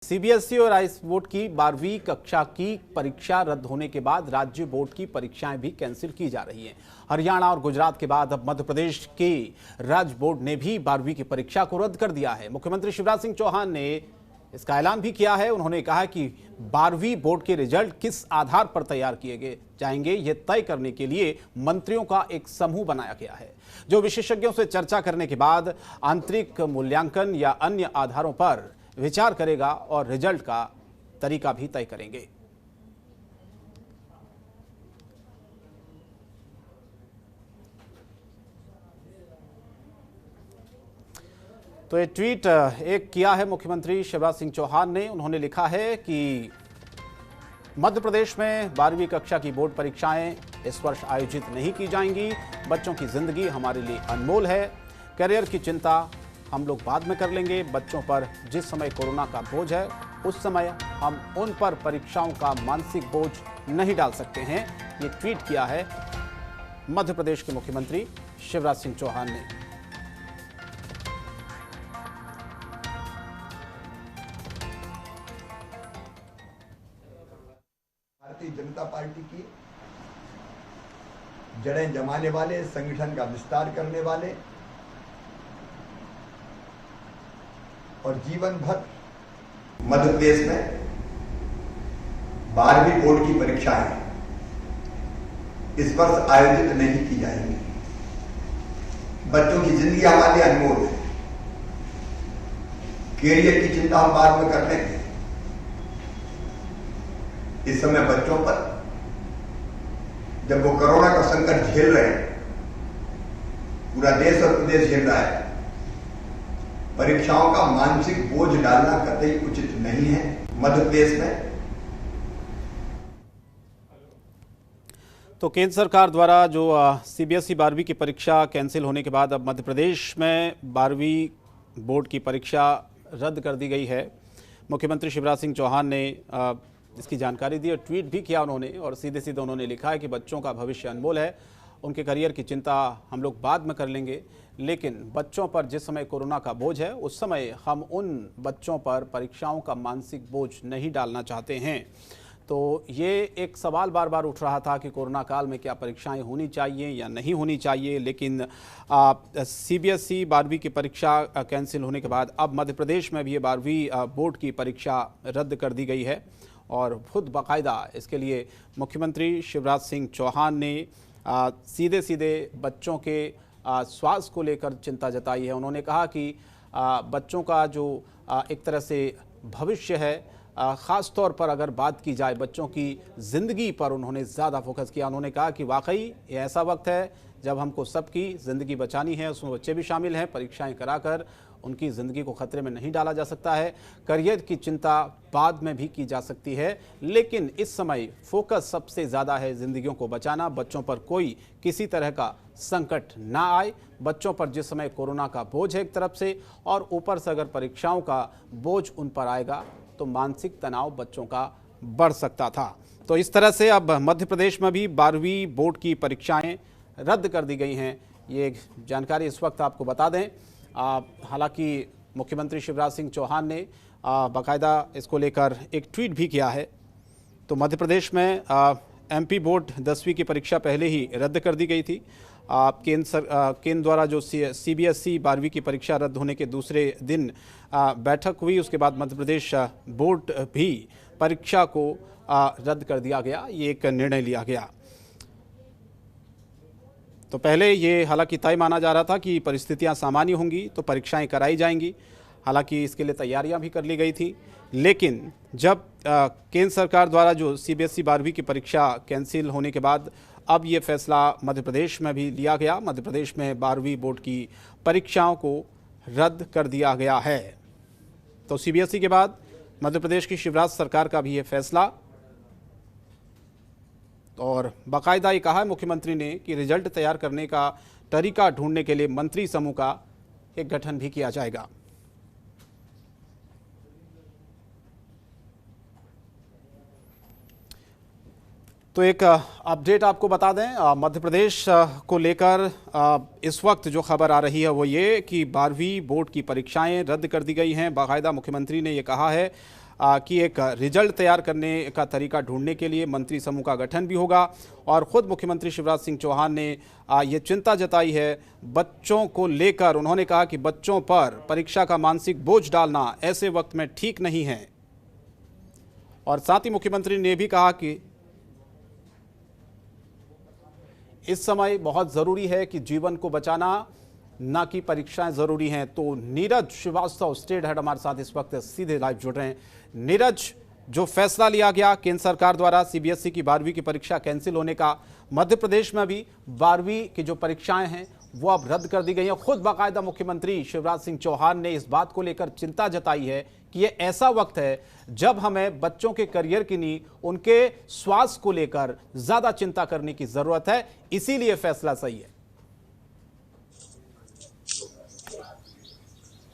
CBSE और ICSE board की 12वीं कक्षा की परीक्षा रद्द होने के बाद राज्य बोर्ड की परीक्षाएं भी कैंसिल की जा रही हैं। हरियाणा और गुजरात के बाद अब मध्य प्रदेश के राज्य बोर्ड ने भी 12वीं की परीक्षा को रद्द कर दिया है। मुख्यमंत्री शिवराज सिंह चौहान ने इसका ऐलान भी किया है। उन्होंने कहा कि 12वीं बोर्ड के रिजल्ट किस आधार पर तैयार किए जाएंगे, ये तय करने के लिए मंत्रियों का एक समूह बनाया गया है, जो विशेषज्ञों से चर्चा करने के बाद आंतरिक मूल्यांकन या अन्य आधारों पर विचार करेगा और रिजल्ट का तरीका भी तय करेंगे। तो ये ट्वीट एक किया है मुख्यमंत्री शिवराज सिंह चौहान ने। उन्होंने लिखा है कि मध्य प्रदेश में 12वीं कक्षा की बोर्ड परीक्षाएं इस वर्ष आयोजित नहीं की जाएंगी। बच्चों की जिंदगी हमारे लिए अनमोल है। करियर की चिंता हम लोग बाद में कर लेंगे। बच्चों पर जिस समय कोरोना का बोझ है, उस समय हम उन पर परीक्षाओं का मानसिक बोझ नहीं डाल सकते हैं। ये ट्वीट किया है मध्य प्रदेश के मुख्यमंत्री शिवराज सिंह चौहान ने। भारतीय जनता पार्टी की जड़ें जमाने वाले, संगठन का विस्तार करने वाले और जीवन भर मध्य प्रदेश में 12वीं बोर्ड की परीक्षाएं इस वर्ष आयोजित नहीं की जाएंगी। बच्चों की जिंदगी हमारे लिए अनमोल है। कैरियर की चिंता हम बाद में कर लेंगे। इस समय बच्चों पर, जब वो कोरोना का संकट झेल रहे हैं, पूरा देश और प्रदेश झेल रहा है, परीक्षाओं का मानसिक बोझ डालना कतई उचित नहीं है। मध्य प्रदेश में तो केंद्र सरकार द्वारा जो सीबीएसई 12वीं की परीक्षा कैंसिल होने के बाद अब मध्य प्रदेश में 12वीं बोर्ड की परीक्षा रद्द कर दी गई है। मुख्यमंत्री शिवराज सिंह चौहान ने इसकी जानकारी दी और ट्वीट भी किया उन्होंने, और सीधे सीधे उन्होंने लिखा है कि बच्चों का भविष्य अनमोल है, उनके करियर की चिंता हम लोग बाद में कर लेंगे, लेकिन बच्चों पर जिस समय कोरोना का बोझ है, उस समय हम उन बच्चों पर परीक्षाओं का मानसिक बोझ नहीं डालना चाहते हैं। तो ये एक सवाल बार बार उठ रहा था कि कोरोना काल में क्या परीक्षाएं होनी चाहिए या नहीं होनी चाहिए, लेकिन सीबीएसई 12वीं की परीक्षा कैंसिल होने के बाद अब मध्य प्रदेश में भी ये 12वीं बोर्ड की परीक्षा रद्द कर दी गई है। और खुद बाकायदा इसके लिए मुख्यमंत्री शिवराज सिंह चौहान ने सीधे सीधे बच्चों के स्वास्थ्य को लेकर चिंता जताई है। उन्होंने कहा कि बच्चों का जो एक तरह से भविष्य है, ख़ास तौर पर अगर बात की जाए बच्चों की ज़िंदगी पर, उन्होंने ज़्यादा फोकस किया। उन्होंने कहा कि वाकई ये ऐसा वक्त है जब हमको सबकी ज़िंदगी बचानी है, उसमें बच्चे भी शामिल हैं। परीक्षाएं कराकर उनकी ज़िंदगी को खतरे में नहीं डाला जा सकता है। करियर की चिंता बाद में भी की जा सकती है, लेकिन इस समय फोकस सबसे ज़्यादा है ज़िंदगियों को बचाना। बच्चों पर कोई किसी तरह का संकट ना आए। बच्चों पर जिस समय कोरोना का बोझ है एक तरफ से, और ऊपर से अगर परीक्षाओं का बोझ उन पर आएगा तो मानसिक तनाव बच्चों का बढ़ सकता था। तो इस तरह से अब मध्य प्रदेश में भी 12वीं बोर्ड की परीक्षाएं रद्द कर दी गई हैं। ये जानकारी इस वक्त आपको बता दें। हालांकि मुख्यमंत्री शिवराज सिंह चौहान ने बाकायदा इसको लेकर एक ट्वीट भी किया है। तो मध्य प्रदेश में एमपी बोर्ड 10वीं की परीक्षा पहले ही रद्द कर दी गई थी। केंद्र द्वारा जो सीबीएसई 12वीं की परीक्षा रद्द होने के दूसरे दिन बैठक हुई, उसके बाद मध्य प्रदेश बोर्ड भी परीक्षा को रद्द कर दिया गया। ये एक निर्णय लिया गया। तो पहले ये हालांकि तय माना जा रहा था कि परिस्थितियां सामान्य होंगी तो परीक्षाएं कराई जाएंगी। हालांकि इसके लिए तैयारियां भी कर ली गई थी, लेकिन जब केंद्र सरकार द्वारा जो सीबीएसई 12वीं की परीक्षा कैंसिल होने के बाद अब ये फैसला मध्य प्रदेश में भी लिया गया। मध्य प्रदेश में 12वीं बोर्ड की परीक्षाओं को रद्द कर दिया गया है। तो सीबीएसई के बाद मध्य प्रदेश की शिवराज सरकार का भी ये फैसला, और बाकायदा ये कहा है मुख्यमंत्री ने कि रिजल्ट तैयार करने का तरीका ढूंढने के लिए मंत्री समूह का एक गठन भी किया जाएगा। तो एक अपडेट आपको बता दें, मध्य प्रदेश को लेकर इस वक्त जो खबर आ रही है वो ये कि 12वीं बोर्ड की परीक्षाएं रद्द कर दी गई हैं। बाकायदा मुख्यमंत्री ने ये कहा है कि एक रिजल्ट तैयार करने का तरीका ढूंढने के लिए मंत्री समूह का गठन भी होगा। और खुद मुख्यमंत्री शिवराज सिंह चौहान ने ये चिंता जताई है बच्चों को लेकर। उन्होंने कहा कि बच्चों पर परीक्षा का मानसिक बोझ डालना ऐसे वक्त में ठीक नहीं है। और साथ ही मुख्यमंत्री ने भी कहा कि इस समय बहुत ज़रूरी है कि जीवन को बचाना, ना कि परीक्षाएं ज़रूरी हैं। तो नीरज श्रीवास्तव स्टेट हेड हमारे साथ इस वक्त सीधे लाइव जुड़ रहे हैं। नीरज, जो फैसला लिया गया केंद्र सरकार द्वारा सीबीएसई की 12वीं की परीक्षा कैंसिल होने का, मध्य प्रदेश में भी 12वीं की जो परीक्षाएं हैं वो अब रद्द कर दी गई हैं। खुद बाकायदा मुख्यमंत्री शिवराज सिंह चौहान ने इस बात को लेकर चिंता जताई है कि ये ऐसा वक्त है जब हमें बच्चों के करियर की नहीं, उनके स्वास्थ्य को लेकर ज्यादा चिंता करने की जरूरत है, इसीलिए फैसला सही है।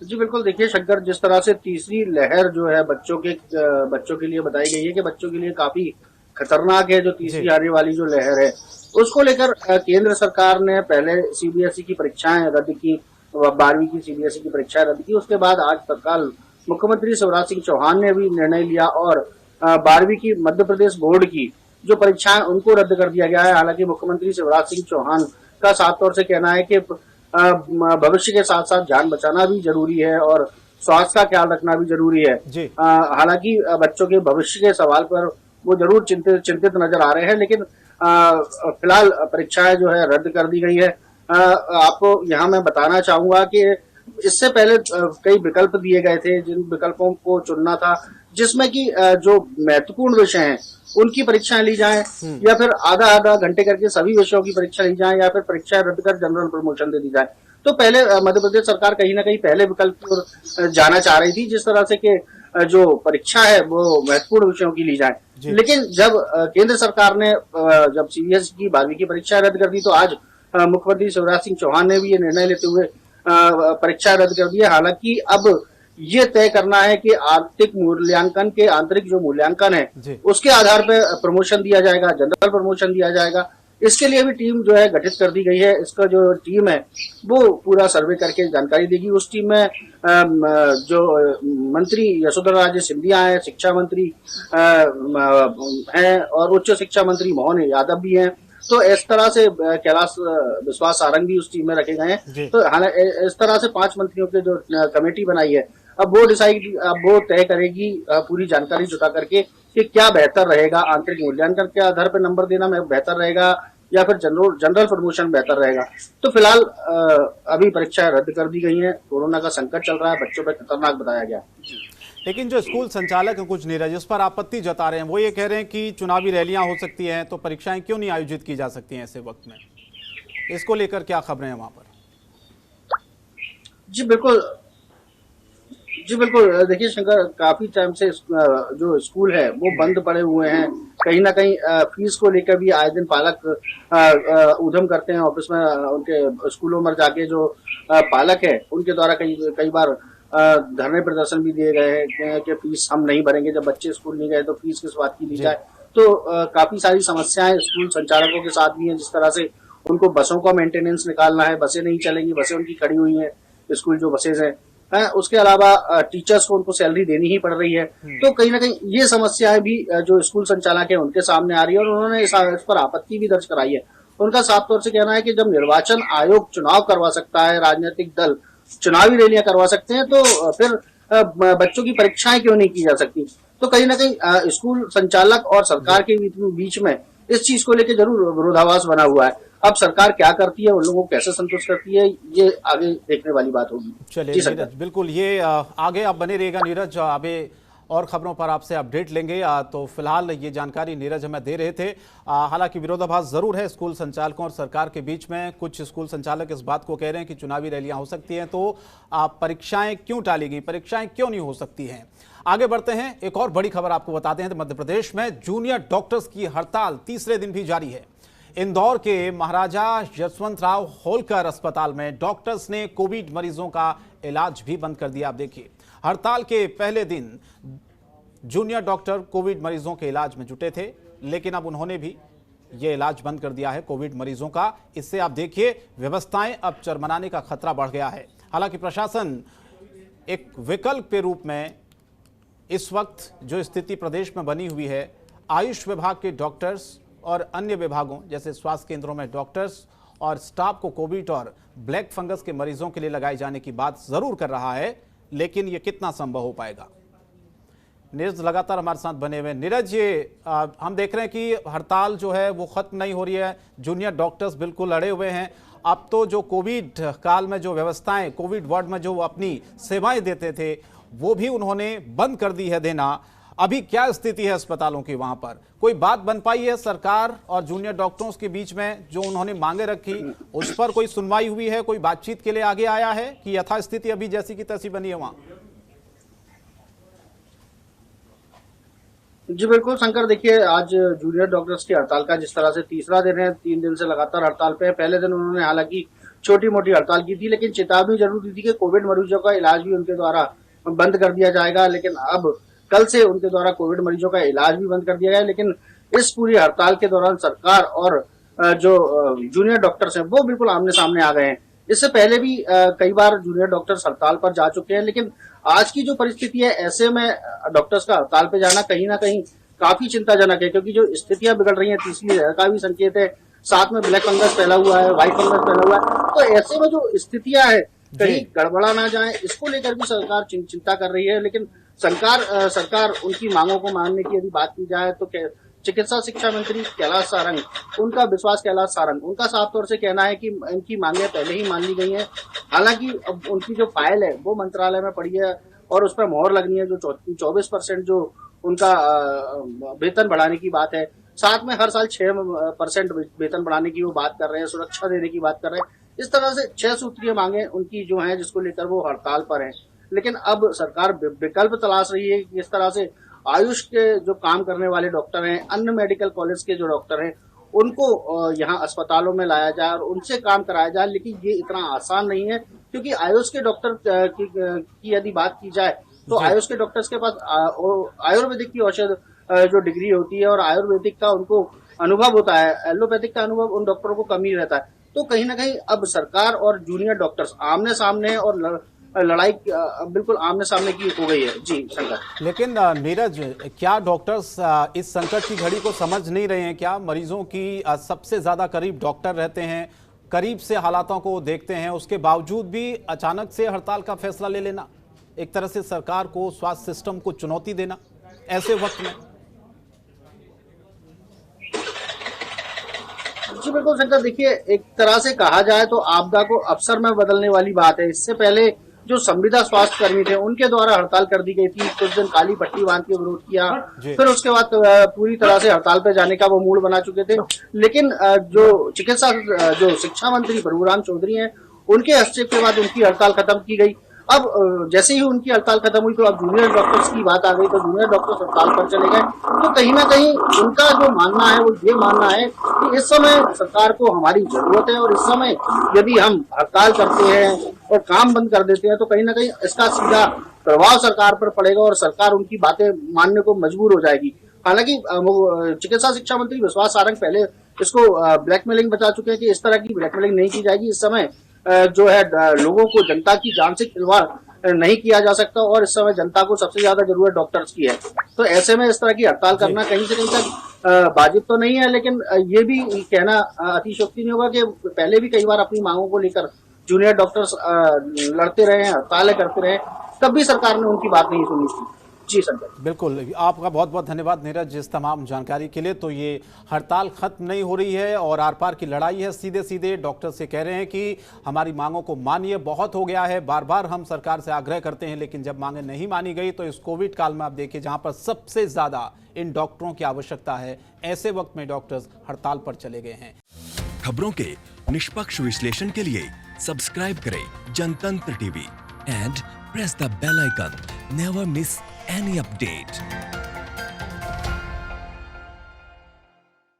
जी बिल्कुल, देखिए शंकर, जिस तरह से तीसरी लहर जो है बच्चों के लिए बताई गई है कि बच्चों के लिए काफी खतरनाक है, जो तीसरी आने वाली जो लहर है, उसको लेकर केंद्र सरकार ने पहले सीबीएसई की परीक्षाएं रद्द की, 12वीं की सीबीएसई की परीक्षाएं रद्द की। उसके बाद आज तत्काल मुख्यमंत्री शिवराज सिंह चौहान ने भी निर्णय लिया और 12वीं की मध्य प्रदेश बोर्ड की जो परीक्षाएं उनको रद्द कर दिया गया है। हालांकि मुख्यमंत्री शिवराज सिंह चौहान का साफ तौर से कहना है कि भविष्य के साथ साथ जान बचाना भी जरूरी है और स्वास्थ्य का ख्याल रखना भी जरूरी है। हालांकि बच्चों के भविष्य के सवाल पर वो जरूर चिंतित नजर आ रहे हैं, लेकिन फिलहाल परीक्षाएं जो है रद्द कर दी गई है। आपको यहाँ मैं बताना चाहूंगा कि इससे पहले कई विकल्प दिए गए थे, जिन विकल्पों को चुनना था जिसमें कि जो महत्वपूर्ण विषय हैं उनकी परीक्षाएं ली जाएं, या फिर आधा घंटे करके सभी विषयों की परीक्षा ली जाए, या फिर परीक्षाएं रद्द कर जनरल प्रमोशन दे दी जाए। तो पहले मध्य प्रदेश सरकार कहीं ना कहीं पहले विकल्प की ओर जाना चाह रही थी, जिस तरह से कि जो परीक्षा है वो महत्वपूर्ण विषयों की ली जाए। लेकिन जब केंद्र सरकार ने जब सीबीएसई की 12वीं की परीक्षा रद्द कर दी, तो आज मुख्यमंत्री शिवराज सिंह चौहान ने भी ये निर्णय लेते हुए परीक्षा रद्द कर दी है। हालांकि अब ये तय करना है कि आर्थिक मूल्यांकन के आंतरिक जो मूल्यांकन है उसके आधार पर प्रमोशन दिया जाएगा, जनरल प्रमोशन दिया जाएगा। इसके लिए भी टीम जो है गठित कर दी गई है। इसका जो टीम है वो पूरा सर्वे करके जानकारी देगी। उस टीम में जो मंत्री यशोधरा राजे सिंधिया है, शिक्षा मंत्री हैं और उच्च शिक्षा मंत्री मोहन यादव भी हैं। तो इस तरह से कैलाश विश्वास सारंग भी उस टीम में रखे गए हैं। तो हालांकि इस तरह से 5 मंत्रियों की जो कमेटी बनाई है, अब वो तय करेगी पूरी जानकारी जुटा करके कि क्या बेहतर रहेगा, आंतरिक मूल्यांकन के आधार पर नंबर देना बेहतर रहेगा या फिर जनरल प्रमोशन बेहतर रहेगा। तो फिलहाल अभी परीक्षाएं रद्द कर दी गई हैं। कोरोना का संकट चल रहा है, बच्चों पर खतरनाक बताया गया। लेकिन जो स्कूल संचालक हैं कुछ नीरज, इस पर आपत्ति जता रहे हैं। वो ये कह रहे हैं कि चुनावी रैलियां हो सकती हैं, तो परीक्षाएं क्यों नहीं आयोजित की जा सकती हैं ऐसे वक्त में? इसको लेकर क्या खबरें हैं वहां पर? जी बिल्कुल, देखिए शंकर, काफी टाइम से जो स्कूल है वो बंद पड़े हुए हैं। कहीं ना कहीं फीस को लेकर भी आए दिन पालक उधम करते हैं। ऑफिस में उनके स्कूलों में जाके जो पालक है उनके द्वारा कई बार धरने प्रदर्शन भी दिए गए हैं कि फीस हम नहीं भरेंगे, जब बच्चे स्कूल नहीं गए तो फीस किस बात की ली जाए। तो काफी सारी समस्याएं स्कूल संचालकों के साथ भी हैं, जिस तरह से उनको बसों का मेंटेनेंस निकालना है, बसें नहीं चलेंगी, बसें उनकी खड़ी हुई हैं, स्कूल जो बसेज हैं। उसके अलावा टीचर्स को उनको सैलरी देनी ही पड़ रही है। तो कहीं ना कहीं ये समस्याएं भी जो स्कूल संचालक है उनके सामने आ रही है और उन्होंने इस पर आपत्ति भी दर्ज कराई है। उनका साफ तौर से कहना है कि जब निर्वाचन आयोग चुनाव करवा सकता है, राजनीतिक दल चुनावी रैलियां करवा सकते हैं, तो फिर बच्चों की परीक्षाएं क्यों नहीं की जा सकती। तो कहीं ना कहीं स्कूल संचालक और सरकार के बीच में इस चीज को लेकर जरूर विरोधाभास बना हुआ है। अब सरकार क्या करती है, उन लोगों को कैसे संतुष्ट करती है, ये आगे देखने वाली बात होगी। चलिए नीरज, बिल्कुल ये आगे आप बने रहिएगा नीरज, आगे और खबरों पर आपसे अपडेट लेंगे। तो फिलहाल ये जानकारी नीरज हमें दे रहे थे। हालांकि विरोधाभास जरूर है स्कूल संचालकों और सरकार के बीच में। कुछ स्कूल संचालक इस बात को कह रहे हैं कि चुनावी रैलियां हो सकती हैं, तो परीक्षाएं क्यों टाली गई, परीक्षाएं क्यों नहीं हो सकती हैं। आगे बढ़ते हैं, एक और बड़ी खबर आपको बताते हैं। तो मध्य प्रदेश में जूनियर डॉक्टर्स की हड़ताल तीसरे दिन भी जारी है। इंदौर के महाराजा यशवंतराव होलकर अस्पताल में डॉक्टर्स ने कोविड मरीजों का इलाज भी बंद कर दिया। आप देखिए, हड़ताल के पहले दिन जूनियर डॉक्टर कोविड मरीजों के इलाज में जुटे थे, लेकिन अब उन्होंने भी ये इलाज बंद कर दिया है कोविड मरीजों का। इससे आप देखिए, व्यवस्थाएं अब चरमराने का खतरा बढ़ गया है। हालांकि प्रशासन एक विकल्प के रूप में इस वक्त जो स्थिति प्रदेश में बनी हुई है, आयुष विभाग के डॉक्टर्स और अन्य विभागों जैसे स्वास्थ्य केंद्रों में डॉक्टर्स और स्टाफ को कोविड और ब्लैक फंगस के मरीजों के लिए लगाए जाने की बात जरूर कर रहा है, लेकिन ये कितना संभव हो पाएगा। नीरज लगातार हमारे साथ बने हुए। नीरज, ये हम देख रहे हैं कि हड़ताल जो है वो खत्म नहीं हो रही है, जूनियर डॉक्टर्स बिल्कुल अड़े हुए हैं। अब तो जो कोविड काल में जो व्यवस्थाएं, कोविड वार्ड में जो अपनी सेवाएं देते थे वो भी उन्होंने बंद कर दी है देना। अभी क्या स्थिति है अस्पतालों की? वहां पर कोई बात बन पाई है सरकार और जूनियर डॉक्टरों के बीच में? जो उन्होंने मांगे रखी उस पर कोई सुनवाई हुई है? कोई बातचीत के लिए आगे आया है कि यथास्थिति अभी जैसी की तैसी बनी है वहां? जी बिल्कुल शंकर, देखिए आज जूनियर डॉक्टर्स की हड़ताल का जिस तरह से तीसरा दिन है, 3 दिन से लगातार हड़ताल पे है। पहले दिन उन्होंने हालांकि छोटी मोटी हड़ताल की थी, लेकिन चेतावनी जरूर दी थी कि कोविड मरीजों का इलाज भी उनके द्वारा बंद कर दिया जाएगा। लेकिन अब कल से उनके द्वारा कोविड मरीजों का इलाज भी बंद कर दिया गया है। लेकिन इस पूरी हड़ताल के दौरान सरकार और जो जूनियर डॉक्टर्स हैं वो बिल्कुल आमने सामने आ गए हैं। इससे पहले भी कई बार जूनियर डॉक्टर्स हड़ताल पर जा चुके हैं, लेकिन आज की जो परिस्थिति है ऐसे में डॉक्टर्स का हड़ताल पे जाना कहीं ना कहीं काफी चिंताजनक है, क्योंकि जो स्थितियां बिगड़ रही हैं, तीसरी लहर का भी संकेत है, साथ में ब्लैक फंगस फैला हुआ है, व्हाइट फंगस फैला हुआ है। तो ऐसे में जो स्थितियां है कहीं गड़बड़ा ना जाए, इसको लेकर भी सरकार चिंता कर रही है। लेकिन सरकार उनकी मांगों को मानने की यदि बात की जाए तो चिकित्सा शिक्षा मंत्री कैलाश सारंग, उनका विश्वास कैलाश सारंग, उनका साफ तौर से कहना है कि इनकी मांगे पहले ही मान ली गई हैं। हालांकि अब उनकी जो फाइल है वो मंत्रालय में पड़ी है और उस पर मोहर लगनी है। जो 24% जो उनका वेतन बढ़ाने की बात है, साथ में हर साल 6% वेतन बढ़ाने की वो बात कर रहे हैं, सुरक्षा देने की बात कर रहे हैं। इस तरह से 6 सूत्रीय मांगे उनकी जो हैं, जिसको लेकर वो हड़ताल पर हैं। लेकिन अब सरकार विकल्प तलाश रही है कि इस तरह से आयुष के जो काम करने वाले डॉक्टर हैं, अन्य मेडिकल कॉलेज के जो डॉक्टर हैं, उनको यहाँ अस्पतालों में लाया जाए और उनसे काम कराया जाए। लेकिन ये इतना आसान नहीं है, क्योंकि आयुष के डॉक्टर की यदि बात की जाए तो आयुष के डॉक्टर्स के पास आयुर्वेदिक की औषध जो डिग्री होती है और आयुर्वेदिक का उनको अनुभव होता है, एलोपैथिक का अनुभव उन डॉक्टरों को कम ही रहता है। तो कहीं ना कहीं अब सरकार और जूनियर डॉक्टर्स आमने सामने हैं और लड़ाई बिल्कुल आमने सामने की हो गई है। जी शंकर। लेकिन नीरज, क्या डॉक्टर्स इस संकट की घड़ी को समझ नहीं रहे हैं? क्या मरीजों की सबसे ज्यादा करीब डॉक्टर रहते हैं, करीब से हालातों को देखते हैं, उसके बावजूद भी अचानक से हड़ताल का फैसला ले लेना, एक तरह से सरकार को, स्वास्थ्य सिस्टम को चुनौती देना ऐसे वक्त में? जी बिल्कुल शंकर, देखिए एक तरह से कहा जाए तो आपदा को अवसर में बदलने वाली बात है। इससे पहले जो संविदा स्वास्थ्य कर्मी थे उनके द्वारा हड़ताल कर दी गई थी, कुछ दिन काली पट्टी बांध के विरोध किया, फिर उसके बाद पूरी तरह से हड़ताल पे जाने का वो मूड बना चुके थे। लेकिन जो जो शिक्षा मंत्री प्रभुराम चौधरी हैं, उनके हस्तक्षेप के बाद उनकी हड़ताल खत्म की गई। अब जैसे ही उनकी हड़ताल खत्म हुई तो अब जूनियर डॉक्टर्स की बात आ गई, तो जूनियर डॉक्टर्स हड़ताल पर चले गए। तो कहीं ना कहीं उनका जो मानना है वो ये मानना है कि इस समय सरकार को हमारी जरूरत है और इस समय यदि हम हड़ताल करते हैं और काम बंद कर देते हैं तो कहीं ना कहीं इसका सीधा प्रभाव सरकार पर पड़ेगा और सरकार उनकी बातें मानने को मजबूर हो जाएगी। हालांकि चिकित्सा शिक्षा मंत्री विश्वास सारंग पहले इसको ब्लैकमेलिंग बता चुके हैं कि इस तरह की ब्लैकमेलिंग नहीं की जाएगी। इस समय जो है लोगों को, जनता की जान से खिलवाड़ नहीं किया जा सकता और इस समय जनता को सबसे ज्यादा जरूरत डॉक्टर्स की है। तो ऐसे में इस तरह की हड़ताल करना कहीं से कहीं तक वाजिब तो नहीं है, लेकिन ये भी कहना अतिशयोक्ति नहीं होगा कि पहले भी कई बार अपनी मांगों को लेकर जूनियर डॉक्टर्स लड़ते रहे, हड़तालें करते रहे, तब भी सरकार ने उनकी बात नहीं सुनी थी। जी संजय, बिल्कुल, आपका बहुत बहुत धन्यवाद नीरज इस तमाम जानकारी के लिए। तो ये हड़ताल खत्म नहीं हो रही है और आर पार की लड़ाई है। सीधे सीधे डॉक्टर से कह रहे हैं कि हमारी मांगों को मानिए, बहुत हो गया है, बार बार हम सरकार से आग्रह करते हैं, लेकिन जब मांगे नहीं मानी गई तो इस कोविड काल में आप देखिए जहां पर सबसे ज्यादा इन डॉक्टरों की आवश्यकता है, ऐसे वक्त में डॉक्टर्स हड़ताल पर चले गए हैं। खबरों के निष्पक्ष विश्लेषण के लिए सब्सक्राइब करें Jantantra TV and press the bell icon. Never miss any update.